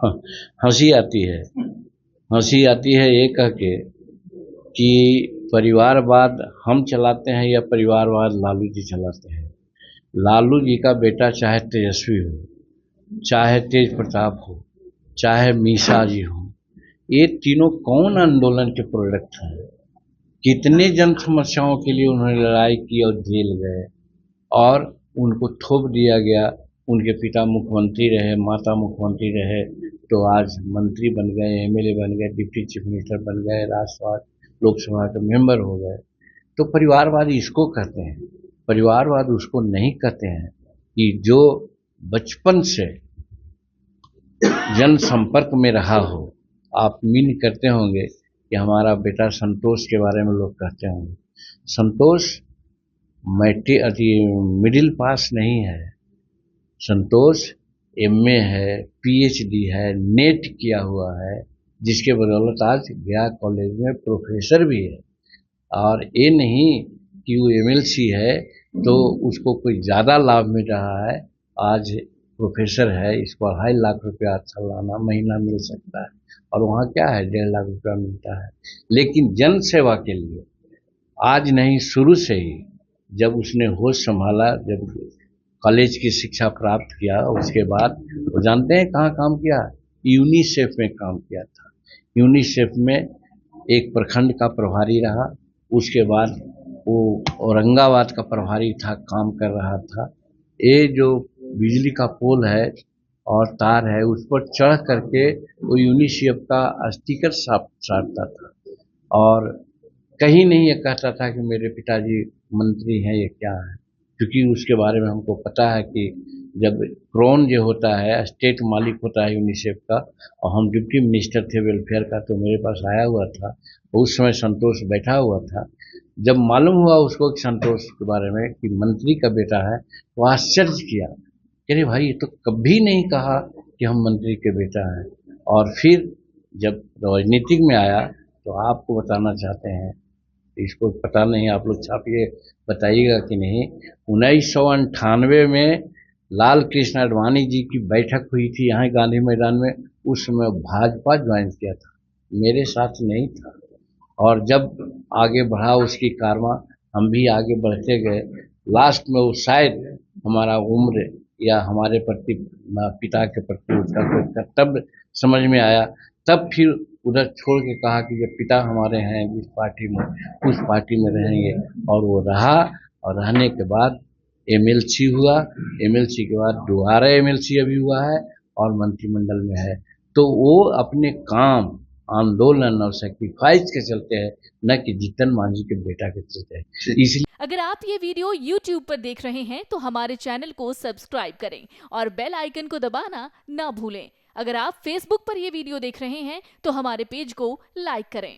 हाँ, हंसी आती है। हंसी आती है ये कह के कि परिवारवाद हम चलाते हैं या परिवारवाद लालू जी चलाते हैं। लालू जी का बेटा चाहे तेजस्वी हो, चाहे तेज प्रताप हो, चाहे मीसा जी हो, ये तीनों कौन आंदोलन के प्रोडक्ट हैं? कितने जन समस्याओं के लिए उन्होंने लड़ाई की और जेल गए और उनको थोप दिया गया। उनके पिता मुख्यमंत्री रहे, माता मुख्यमंत्री रहे, तो आज मंत्री बन गए, एमएलए बन गए, डिप्टी चीफ मिनिस्टर बन गए, राज्यसभा लोकसभा के मेंबर हो गए। तो परिवारवाद इसको कहते हैं। परिवारवाद उसको नहीं कहते हैं कि जो बचपन से जन संपर्क में रहा हो। आप मीन करते होंगे कि हमारा बेटा संतोष के बारे में लोग कहते होंगे। संतोष मिडिल पास नहीं है। संतोष एमए है, पीएचडी है, नेट किया हुआ है, जिसके बदौलत आज गया कॉलेज में प्रोफेसर भी है। और ये नहीं कि वो एमएलसी है तो उसको कोई ज़्यादा लाभ मिल रहा है। आज प्रोफेसर है, इसको 2.5 लाख रुपया सालाना महीना मिल सकता है, और वहाँ क्या है 1.5 लाख रुपया मिलता है। लेकिन जन सेवा के लिए आज नहीं, शुरू से ही जब उसने होश संभाला, जब कॉलेज की शिक्षा प्राप्त किया, उसके बाद वो जानते हैं कहाँ काम किया? यूनिसेफ में काम किया था। यूनिसेफ में एक प्रखंड का प्रभारी रहा। उसके बाद वो औरंगाबाद का प्रभारी था, काम कर रहा था। ये जो बिजली का पोल है और तार है, उस पर चढ़ करके वो यूनिसेफ का स्टिकर साटता था, और कहीं नहीं ये कहता था कि मेरे पिताजी मंत्री हैं, ये क्या है। क्योंकि उसके बारे में हमको पता है कि जब क्रोन जो होता है, स्टेट मालिक होता है यूनिसेफ का, और हम डिप्टी मिनिस्टर थे वेलफेयर का, तो मेरे पास आया हुआ था। उस समय संतोष बैठा हुआ था। जब मालूम हुआ उसको कि संतोष के बारे में कि मंत्री का बेटा है, तो आश्चर्य किया, अरे भाई ये तो कभी नहीं कहा कि हम मंत्री के बेटा हैं। और फिर जब राजनीतिक में आया तो आपको बताना चाहते हैं, इसको पता नहीं, आप लोग छापिए, बताइएगा कि नहीं। 1998 में लाल कृष्ण आडवाणी जी की बैठक हुई थी यहाँ गांधी मैदान में। उस समय भाजपा ज्वाइन किया था, मेरे साथ नहीं था। और जब आगे बढ़ा उसकी कारवां, हम भी आगे बढ़ते गए। लास्ट में वो शायद हमारा उम्र या हमारे प्रति पिता के प्रति उसका कोई कर्तव्य समझ में आया, तब फिर उधर छोड़ के कहा कि जब पिता हमारे हैं जिस पार्टी में, उस पार्टी में रहेंगे। और वो रहा, और रहने के बाद एमएलसी हुआ। एमएलसी के बाद दोबारा एमएलसी अभी हुआ है और मंत्रिमंडल में है। तो वो अपने काम, आंदोलन और सेक्रीफाइस के चलते हैं, न कि जीतन मांझी के बेटा के चलते हैं। इसलिए अगर आप ये वीडियो YouTube पर देख रहे हैं तो हमारे चैनल को सब्सक्राइब करें और बेल आइकन को दबाना ना भूलें। अगर आप Facebook पर ये वीडियो देख रहे हैं तो हमारे पेज को लाइक करें।